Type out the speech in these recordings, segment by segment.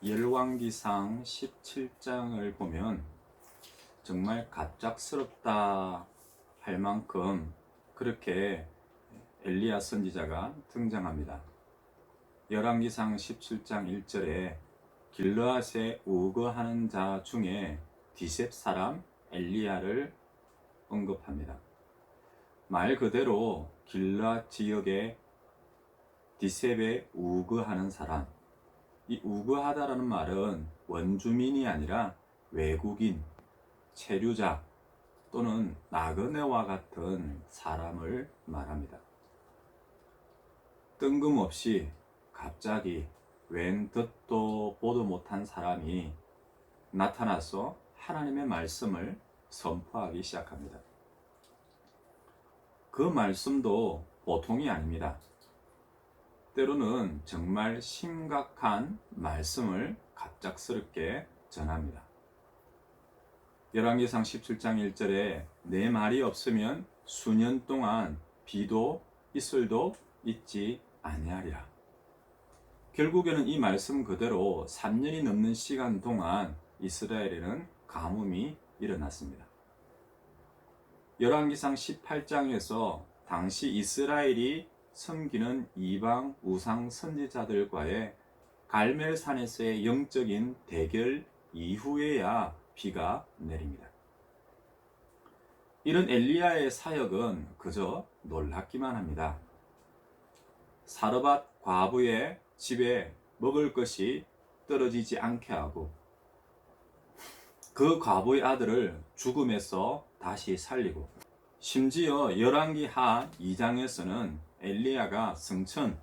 열왕기상 17장을 보면 정말 갑작스럽다 할 만큼 그렇게 엘리야 선지자가 등장합니다. 열왕기상 17장 1절에 길르앗에 우거하는 자 중에 디셉 사람 엘리야를 언급합니다. 말 그대로 길르앗 지역에 디셉에 우거하는 사람, 이 우거하다라는 말은 원주민이 아니라 외국인, 체류자 또는 나그네와 같은 사람을 말합니다. 뜬금없이 갑자기 웬 듣도 보도 못한 사람이 나타나서 하나님의 말씀을 선포하기 시작합니다. 그 말씀도 보통이 아닙니다. 때로는 정말 심각한 말씀을 갑작스럽게 전합니다. 열왕기상 17장 1절에 내 말이 없으면 수년 동안 비도 이슬도 있지 아니하리라. 결국에는 이 말씀 그대로 3년이 넘는 시간 동안 이스라엘에는 가뭄이 일어났습니다. 열왕기상 18장에서 당시 이스라엘이 섬기는 이방 우상 선지자들과의 갈멜산에서의 영적인 대결 이후에야 비가 내립니다. 이런 엘리야의 사역은 그저 놀랍기만 합니다. 사르밧 과부의 집에 먹을 것이 떨어지지 않게 하고 그 과부의 아들을 죽음에서 다시 살리고, 심지어 열왕기하 2장에서는 엘리야가 승천,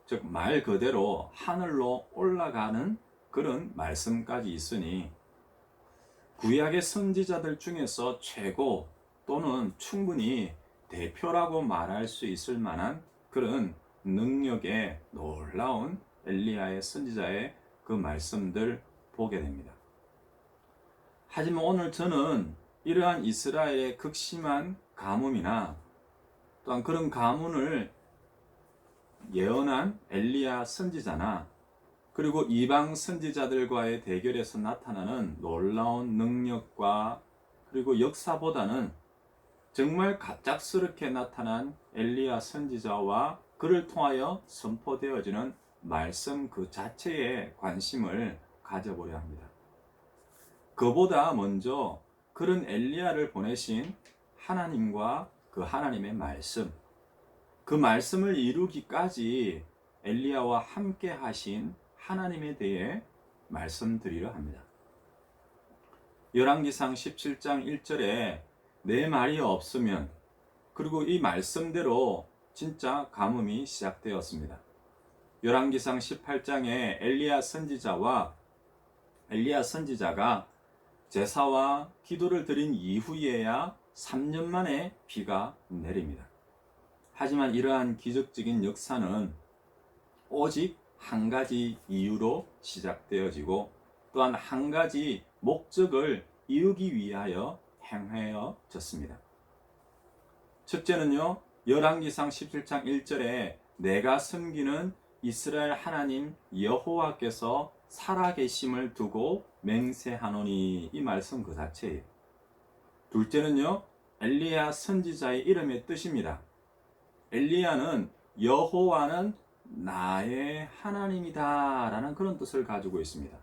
즉 말 그대로 하늘로 올라가는 그런 말씀까지 있으니 구약의 선지자들 중에서 최고 또는 충분히 대표라고 말할 수 있을 만한 그런 능력의 놀라운 엘리야의 선지자의 그 말씀들 보게 됩니다. 하지만 오늘 저는 이러한 이스라엘의 극심한 가뭄이나 또한 그런 가뭄을 예언한 엘리야 선지자나 그리고 이방 선지자들과의 대결에서 나타나는 놀라운 능력과 그리고 역사보다는 정말 갑작스럽게 나타난 엘리야 선지자와 그를 통하여 선포되어지는 말씀 그 자체에 관심을 가져보려 합니다. 그보다 먼저 그런 엘리야를 보내신 하나님과 그 하나님의 말씀, 그 말씀을 이루기까지 엘리야와 함께 하신 하나님에 대해 말씀드리려 합니다. 열왕기상 17장 1절에 내 말이 없으면, 그리고 이 말씀대로 진짜 가뭄이 시작되었습니다. 열왕기상 18장에 엘리야 선지자가 제사와 기도를 드린 이후에야 3년 만에 비가 내립니다. 하지만 이러한 기적적인 역사는 오직 한 가지 이유로 시작되어지고 또한 한 가지 목적을 이루기 위하여 행하여졌습니다. 첫째는요, 열왕기상 17장 1절에 내가 섬기는 이스라엘 하나님 여호와께서 살아계심을 두고 맹세하노니, 이 말씀 그 자체예요. 둘째는요, 엘리야 선지자의 이름의 뜻입니다. 엘리야는 여호와는 나의 하나님이다 라는 그런 뜻을 가지고 있습니다.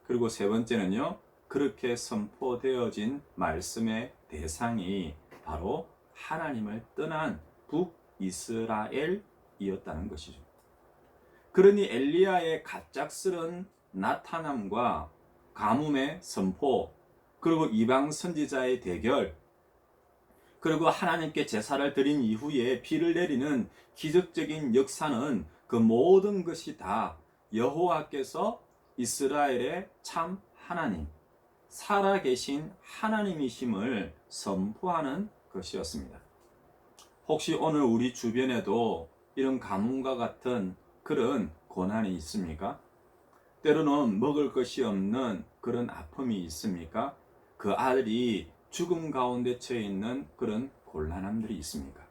그리고 세 번째는요, 그렇게 선포되어진 말씀의 대상이 바로 하나님을 떠난 북이스라엘이었다는 것이죠. 그러니 엘리야의 갑작스런 나타남과 가뭄의 선포, 그리고 이방 선지자의 대결, 그리고 하나님께 제사를 드린 이후에 비를 내리는 기적적인 역사는 그 모든 것이 다 여호와께서 이스라엘의 참 하나님, 살아계신 하나님이심을 선포하는 것이었습니다. 혹시 오늘 우리 주변에도 이런 가뭄과 같은 그런 고난이 있습니까? 때로는 먹을 것이 없는 그런 아픔이 있습니까? 그 아들이 죽음 가운데 처해 있는 그런 곤란함들이 있습니까?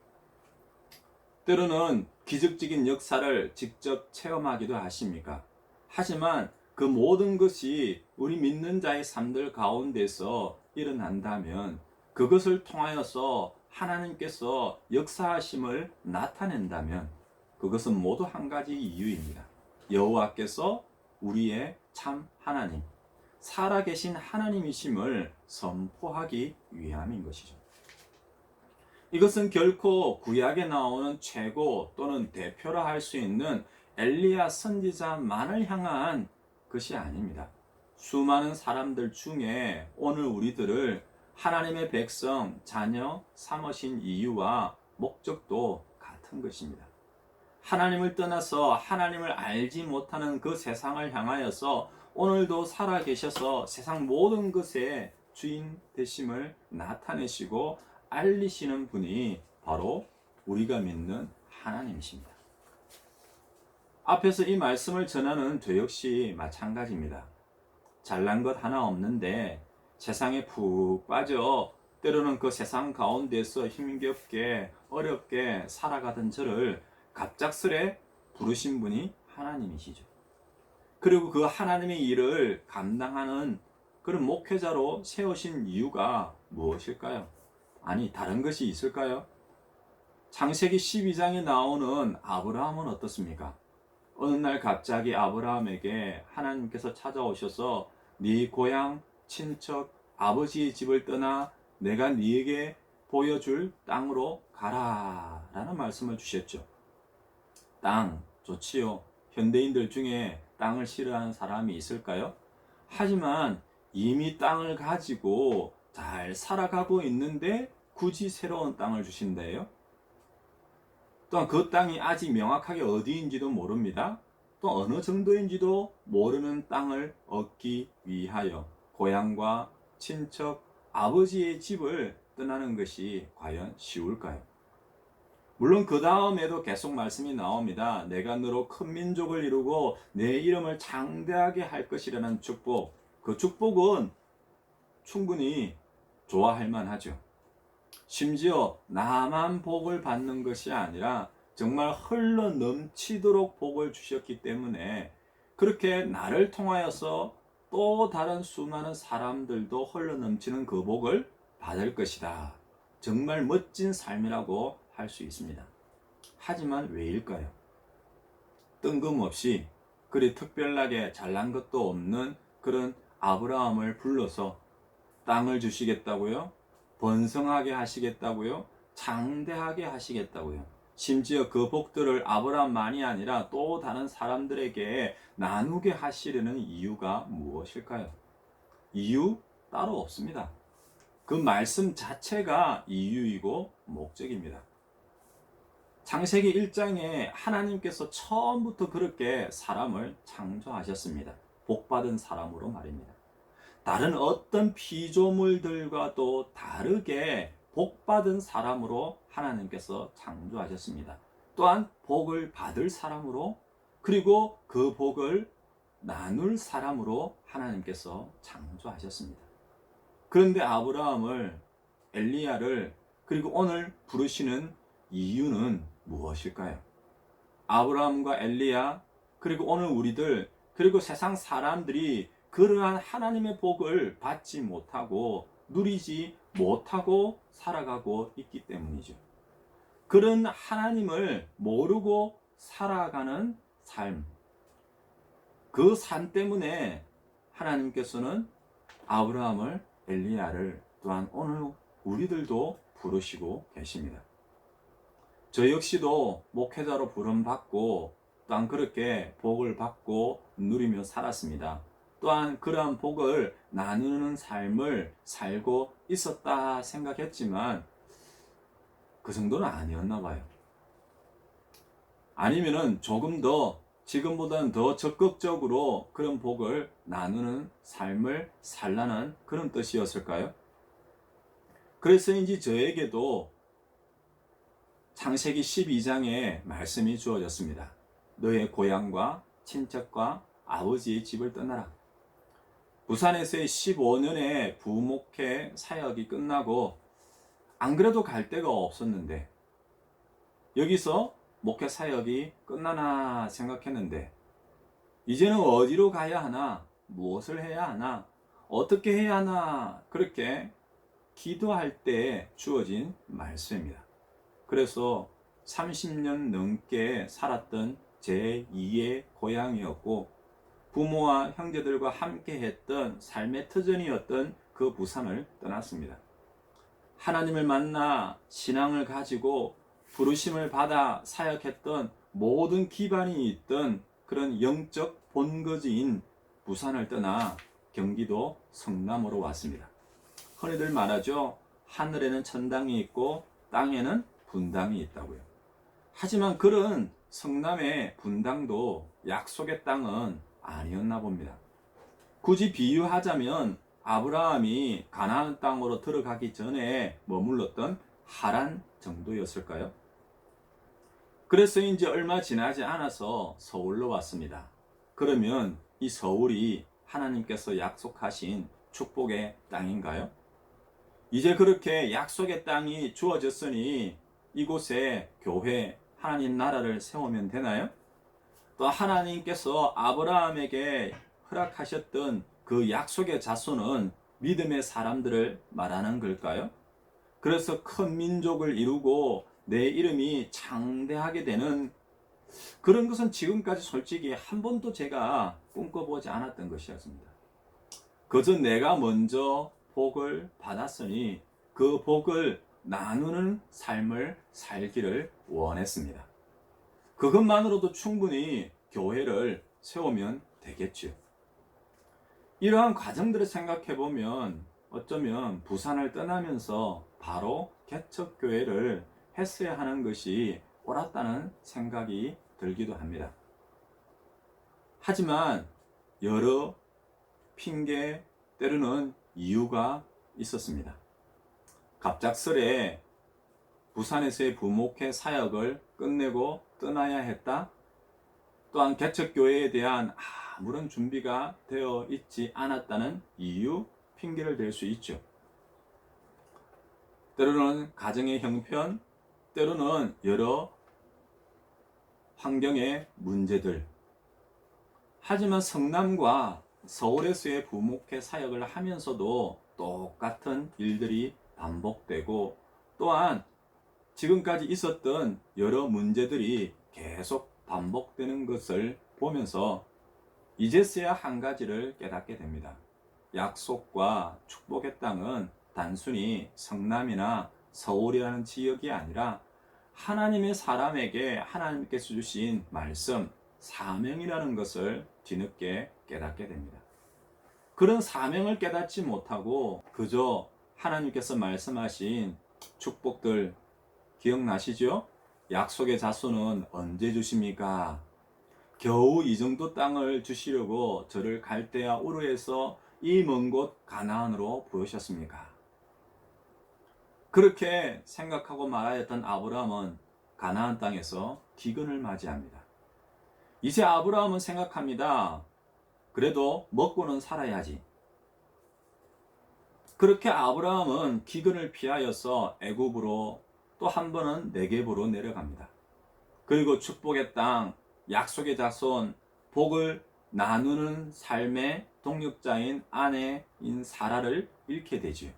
때로는 기적적인 역사를 직접 체험하기도 하십니까? 하지만 그 모든 것이 우리 믿는 자의 삶들 가운데서 일어난다면 그것을 통하여서 하나님께서 역사하심을 나타낸다면 그것은 모두 한 가지 이유입니다. 여호와께서 우리의 참 하나님, 살아계신 하나님이심을 선포하기 위함인 것이죠. 이것은 결코 구약에 나오는 최고 또는 대표라 할 수 있는 엘리야 선지자만을 향한 것이 아닙니다. 수많은 사람들 중에 오늘 우리들을 하나님의 백성, 자녀 삼으신 이유와 목적도 같은 것입니다. 하나님을 떠나서 하나님을 알지 못하는 그 세상을 향하여서 오늘도 살아계셔서 세상 모든 것의 주인 되심을 나타내시고 알리시는 분이 바로 우리가 믿는 하나님이십니다. 앞에서 이 말씀을 전하는 저 역시 마찬가지입니다. 잘난 것 하나 없는데 세상에 푹 빠져 때로는 그 세상 가운데서 힘겹게 어렵게 살아가던 저를 갑작스레 부르신 분이 하나님이시죠. 그리고 그 하나님의 일을 감당하는 그런 목회자로 세우신 이유가 무엇일까요? 아니, 다른 것이 있을까요? 창세기 12장에 나오는 아브라함은 어떻습니까? 어느 날 갑자기 아브라함에게 하나님께서 찾아오셔서 네 고향, 친척, 아버지의 집을 떠나 내가 네게 보여줄 땅으로 가라 라는 말씀을 주셨죠. 땅 좋지요. 현대인들 중에 땅을 싫어하는 사람이 있을까요? 하지만 이미 땅을 가지고 잘 살아가고 있는데 굳이 새로운 땅을 주신대요. 또한 그 땅이 아직 명확하게 어디인지도 모릅니다. 또 어느 정도인지도 모르는 땅을 얻기 위하여 고향과 친척, 아버지의 집을 떠나는 것이 과연 쉬울까요? 물론 그 다음에도 계속 말씀이 나옵니다. 내가 너로 큰 민족을 이루고 내 이름을 장대하게 할 것이라는 축복. 그 축복은 충분히 좋아할 만하죠. 심지어 나만 복을 받는 것이 아니라 정말 흘러 넘치도록 복을 주셨기 때문에 그렇게 나를 통하여서 또 다른 수많은 사람들도 흘러 넘치는 그 복을 받을 것이다. 정말 멋진 삶이라고 할 수 있습니다. 하지만 왜일까요? 뜬금없이 그리 특별하게 잘난 것도 없는 그런 아브라함을 불러서 땅을 주시겠다고요? 번성하게 하시겠다고요? 장대하게 하시겠다고요? 심지어 그 복들을 아브라함만이 아니라 또 다른 사람들에게 나누게 하시려는 이유가 무엇일까요? 이유 따로 없습니다. 그 말씀 자체가 이유이고 목적입니다. 창세기 1장에 하나님께서 처음부터 그렇게 사람을 창조하셨습니다. 복받은 사람으로 말입니다. 다른 어떤 피조물들과도 다르게 복받은 사람으로 하나님께서 창조하셨습니다. 또한 복을 받을 사람으로 그리고 그 복을 나눌 사람으로 하나님께서 창조하셨습니다. 그런데 아브라함을, 엘리야를 그리고 오늘 부르시는 이유는 무엇일까요? 아브라함과 엘리야 그리고 오늘 우리들 그리고 세상 사람들이 그러한 하나님의 복을 받지 못하고 누리지 못하고 살아가고 있기 때문이죠. 그런 하나님을 모르고 살아가는 삶, 그 삶 때문에 하나님께서는 아브라함을, 엘리야를 또한 오늘 우리들도 부르시고 계십니다. 저 역시도 목회자로 부름받고 또한 그렇게 복을 받고 누리며 살았습니다. 또한 그러한 복을 나누는 삶을 살고 있었다 생각했지만 그 정도는 아니었나 봐요. 아니면은 조금 더 지금보다는 더 적극적으로 그런 복을 나누는 삶을 살라는 그런 뜻이었을까요? 그래서인지 저에게도 창세기 12장에 말씀이 주어졌습니다. 너의 고향과 친척과 아버지의 집을 떠나라. 부산에서의 15년의 부목회 사역이 끝나고 안 그래도 갈 데가 없었는데 여기서 목회 사역이 끝나나 생각했는데 이제는 어디로 가야 하나? 무엇을 해야 하나? 어떻게 해야 하나? 그렇게 기도할 때 주어진 말씀입니다. 그래서 30년 넘게 살았던 제2의 고향이었고 부모와 형제들과 함께 했던 삶의 터전이었던 그 부산을 떠났습니다. 하나님을 만나 신앙을 가지고 부르심을 받아 사역했던 모든 기반이 있던 그런 영적 본거지인 부산을 떠나 경기도 성남으로 왔습니다. 흔히들 말하죠. 하늘에는 천당이 있고 땅에는 분당이 있다고요. 하지만 그런 성남의 분당도 약속의 땅은 아니었나 봅니다. 굳이 비유하자면 아브라함이 가나안 땅으로 들어가기 전에 머물렀던 하란 정도였을까요? 그래서 이제 얼마 지나지 않아서 서울로 왔습니다. 그러면 이 서울이 하나님께서 약속하신 축복의 땅인가요? 이제 그렇게 약속의 땅이 주어졌으니 이곳에 교회, 하나님 나라를 세우면 되나요? 또 하나님께서 아브라함에게 허락하셨던 그 약속의 자손은 믿음의 사람들을 말하는 걸까요? 그래서 큰 민족을 이루고 내 이름이 창대하게 되는 그런 것은 지금까지 솔직히 한 번도 제가 꿈꿔보지 않았던 것이었습니다. 그저 내가 먼저 복을 받았으니 그 복을 나누는 삶을 살기를 원했습니다. 그것만으로도 충분히 교회를 세우면 되겠죠. 이러한 과정들을 생각해 보면 어쩌면 부산을 떠나면서 바로 개척교회를 했어야 하는 것이 옳았다는 생각이 들기도 합니다. 하지만 여러 핑계 때로는 이유가 있었습니다. 갑작스레 부산에서의 부목회 사역을 끝내고 떠나야 했다. 또한 개척교회에 대한 아무런 준비가 되어 있지 않았다는 이유, 핑계를 댈 수 있죠. 때로는 가정의 형편, 때로는 여러 환경의 문제들. 하지만 성남과 서울에서의 부목회 사역을 하면서도 똑같은 일들이 반복되고 또한 지금까지 있었던 여러 문제들이 계속 반복되는 것을 보면서 이제서야 한 가지를 깨닫게 됩니다. 약속과 축복의 땅은 단순히 성남이나 서울이라는 지역이 아니라 하나님의 사람에게 하나님께서 주신 말씀, 사명이라는 것을 뒤늦게 깨닫게 됩니다. 그런 사명을 깨닫지 못하고 그저 하나님께서 말씀하신 축복들 기억나시죠? 약속의 자손은 언제 주십니까? 겨우 이 정도 땅을 주시려고 저를 갈대아 우르에서 이 먼 곳 가나안으로 부르셨습니까? 그렇게 생각하고 말하였던 아브라함은 가나안 땅에서 기근을 맞이합니다. 이제 아브라함은 생각합니다. 그래도 먹고는 살아야지. 그렇게 아브라함은 기근을 피하여서 애굽으로 또 한 번은 네겝으로 내려갑니다. 그리고 축복의 땅, 약속의 자손, 복을 나누는 삶의 동력자인 아내인 사라를 잃게 되지요.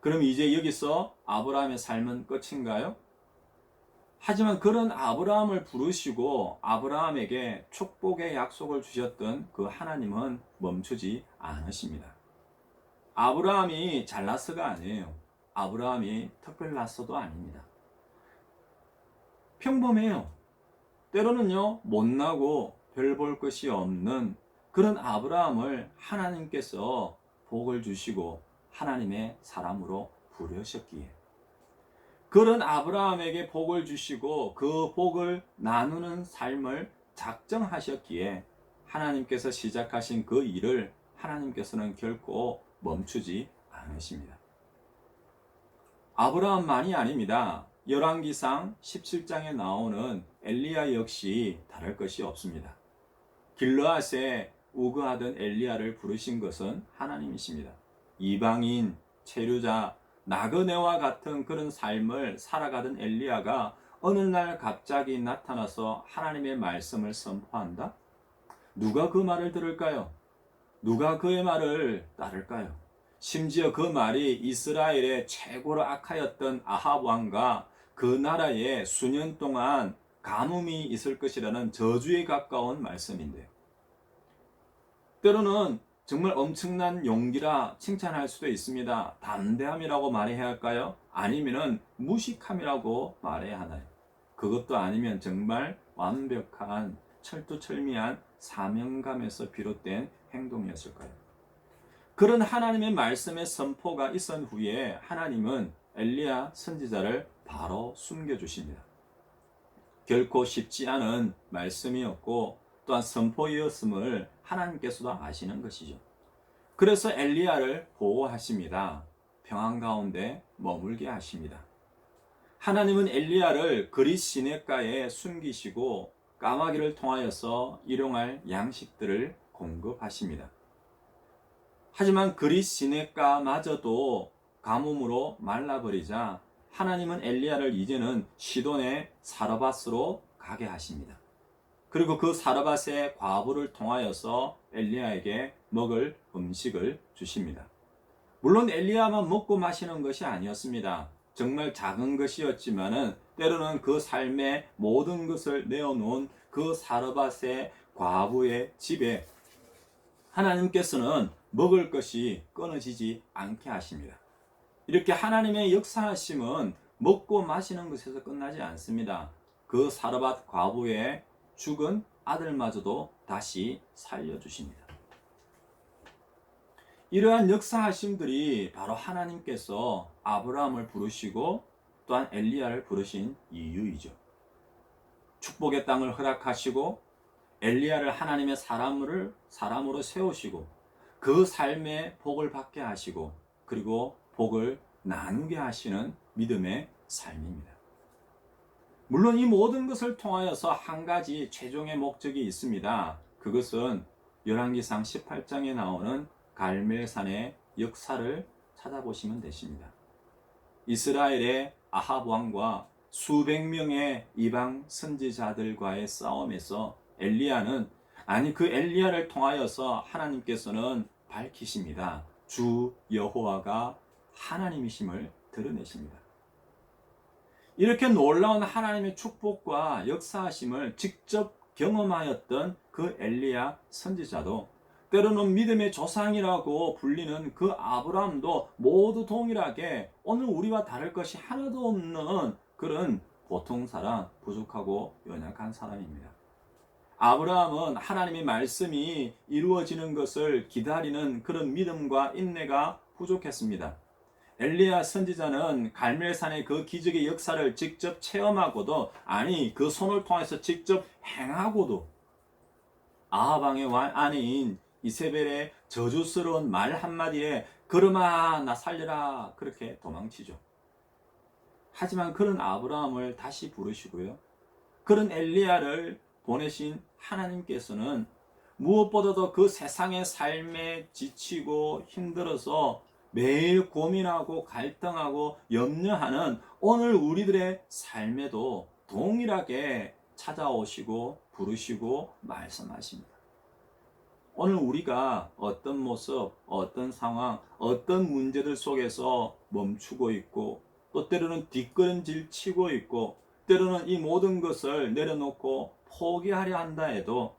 그럼 이제 여기서 아브라함의 삶은 끝인가요? 하지만 그런 아브라함을 부르시고 아브라함에게 축복의 약속을 주셨던 그 하나님은 멈추지 않으십니다. 아브라함이 잘났어가 아니에요. 아브라함이 특별났어도 아닙니다. 평범해요. 때로는요, 못나고 별 볼 것이 없는 그런 아브라함을 하나님께서 복을 주시고 하나님의 사람으로 부르셨기에 그런 아브라함에게 복을 주시고 그 복을 나누는 삶을 작정하셨기에 하나님께서 시작하신 그 일을 하나님께서는 결코 멈추지 않으십니다. 아브라함만이 아닙니다. 열왕기상 17장에 나오는 엘리야 역시 다를 것이 없습니다. 길르앗에 우거하던 엘리야를 부르신 것은 하나님이십니다. 이방인, 체류자, 나그네와 같은 그런 삶을 살아가던 엘리야가 어느 날 갑자기 나타나서 하나님의 말씀을 선포한다? 누가 그 말을 들을까요? 누가 그의 말을 따를까요? 심지어 그 말이 이스라엘의 최고로 악하였던 아합 왕과 그 나라에 수년 동안 가뭄이 있을 것이라는 저주에 가까운 말씀인데요. 때로는 정말 엄청난 용기라 칭찬할 수도 있습니다. 담대함이라고 말해야 할까요? 아니면은 무식함이라고 말해야 하나요? 그것도 아니면 정말 완벽한 철두철미한 사명감에서 비롯된 행동이었을까요? 그런 하나님의 말씀의 선포가 있은 후에 하나님은 엘리야 선지자를 바로 숨겨주십니다. 결코 쉽지 않은 말씀이었고 또한 선포이었음을 하나님께서도 아시는 것이죠. 그래서 엘리야를 보호하십니다. 평안 가운데 머물게 하십니다. 하나님은 엘리야를 그릿 시냇가에 숨기시고 까마귀를 통하여서 일용할 양식들을 공급하십니다. 하지만 그릿 시냇가마저도 가뭄으로 말라버리자 하나님은 엘리야를 이제는 시돈의 사르밧으로 가게 하십니다. 그리고 그 사르밧의 과부를 통하여서 엘리야에게 먹을 음식을 주십니다. 물론 엘리야만 먹고 마시는 것이 아니었습니다. 정말 작은 것이었지만은 때로는 그 삶의 모든 것을 내어놓은 그 사르밧의 과부의 집에 하나님께서는 먹을 것이 끊어지지 않게 하십니다. 이렇게 하나님의 역사하심은 먹고 마시는 것에서 끝나지 않습니다. 그 사르밧 과부의 죽은 아들마저도 다시 살려주십니다. 이러한 역사하심들이 바로 하나님께서 아브라함을 부르시고 또한 엘리야를 부르신 이유이죠. 축복의 땅을 허락하시고 엘리야를 하나님의 사람으로 세우시고 그 삶에 복을 받게 하시고 그리고 복을 나누게 하시는 믿음의 삶입니다. 물론 이 모든 것을 통하여서 한 가지 최종의 목적이 있습니다. 그것은 열왕기상 18장에 나오는 갈멜산의 역사를 찾아보시면 되십니다. 이스라엘의 아합 왕과 수백 명의 이방 선지자들과의 싸움에서 그 엘리야를 통하여서 하나님께서는 밝히십니다. 주 여호와가 하나님이심을 드러내십니다. 이렇게 놀라운 하나님의 축복과 역사하심을 직접 경험하였던 그 엘리야 선지자도 때로는 믿음의 조상이라고 불리는 그 아브라함도 모두 동일하게 오늘 우리와 다를 것이 하나도 없는 그런 보통 사람, 부족하고 연약한 사람입니다. 아브라함은 하나님의 말씀이 이루어지는 것을 기다리는 그런 믿음과 인내가 부족했습니다. 엘리야 선지자는 갈멜산의 그 기적의 역사를 직접 체험하고도 그 손을 통해서 직접 행하고도 아합 왕의 아내인 이세벨의 저주스러운 말 한마디에 걸음아 나 살려라 그렇게 도망치죠. 하지만 그런 아브라함을 다시 부르시고요. 그런 엘리야를 보내신 하나님께서는 무엇보다도 그 세상의 삶에 지치고 힘들어서 매일 고민하고 갈등하고 염려하는 오늘 우리들의 삶에도 동일하게 찾아오시고 부르시고 말씀하십니다. 오늘 우리가 어떤 모습, 어떤 상황, 어떤 문제들 속에서 멈추고 있고 또 때로는 뒷걸음질 치고 있고 때로는 이 모든 것을 내려놓고 포기하려 한다 해도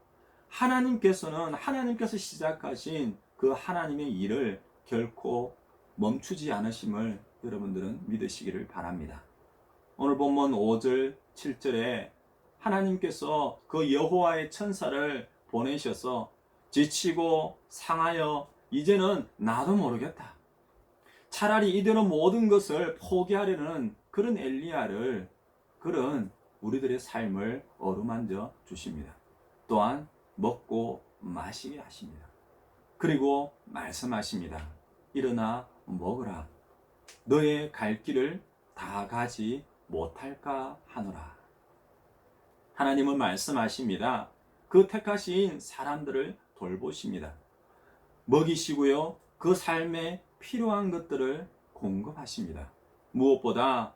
하나님께서 시작하신 그 하나님의 일을 결코 멈추지 않으심을 여러분들은 믿으시기를 바랍니다. 오늘 본문 5절, 7절에 하나님께서 그 여호와의 천사를 보내셔서 지치고 상하여 이제는 나도 모르겠다. 차라리 이대로 모든 것을 포기하려는 그런 엘리야를 그런 우리들의 삶을 어루만져 주십니다. 또한 먹고 마시게 하십니다. 그리고 말씀하십니다. 일어나 먹으라. 너의 갈 길을 다 가지 못할까 하노라. 하나님은 말씀하십니다. 그 택하신 사람들을 돌보십니다. 먹이시고요. 그 삶에 필요한 것들을 공급하십니다. 무엇보다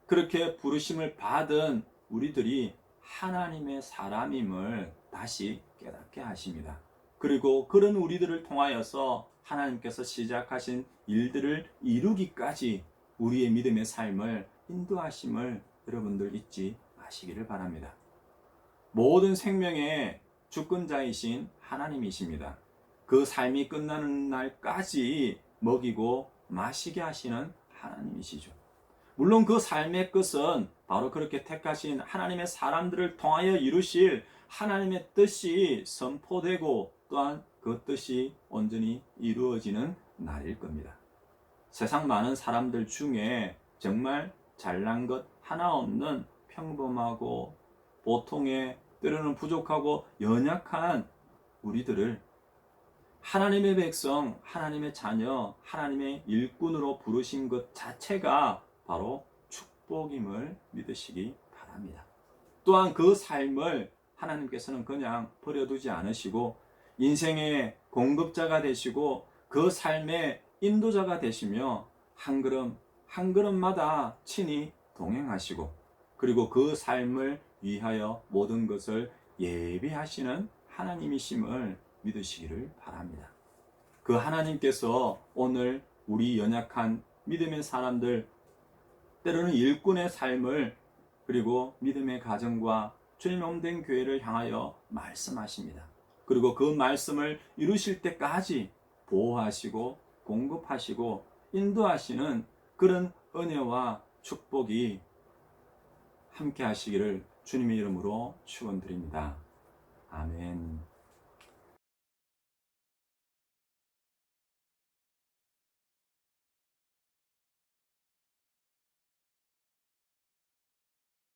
그렇게 부르심을 받은 우리들이 하나님의 사람임을 다시 깨닫게 하십니다. 그리고 그런 우리들을 통하여서 하나님께서 시작하신 일들을 이루기까지 우리의 믿음의 삶을 인도하심을 여러분들 잊지 마시기를 바랍니다. 모든 생명의 주권자이신 하나님이십니다. 그 삶이 끝나는 날까지 먹이고 마시게 하시는 하나님이시죠. 물론 그 삶의 끝은 바로 그렇게 택하신 하나님의 사람들을 통하여 이루실 하나님의 뜻이 선포되고 또한 그 뜻이 온전히 이루어지는 날일 겁니다. 세상 많은 사람들 중에 정말 잘난 것 하나 없는 평범하고 보통의 때로는 부족하고 연약한 우리들을 하나님의 백성, 하나님의 자녀, 하나님의 일꾼으로 부르신 것 자체가 바로 축복임을 믿으시기 바랍니다. 또한 그 삶을 하나님께서는 그냥 버려두지 않으시고 인생의 공급자가 되시고 그 삶의 인도자가 되시며 한 걸음 한 걸음마다 친히 동행하시고 그리고 그 삶을 위하여 모든 것을 예비하시는 하나님이심을 믿으시기를 바랍니다. 그 하나님께서 오늘 우리 연약한 믿음의 사람들 때로는 일꾼의 삶을 그리고 믿음의 가정과 주님 몸된 교회를 향하여 말씀하십니다. 그리고 그 말씀을 이루실 때까지 보호하시고 공급하시고 인도하시는 그런 은혜와 축복이 함께 하시기를 주님의 이름으로 축원드립니다. 아멘.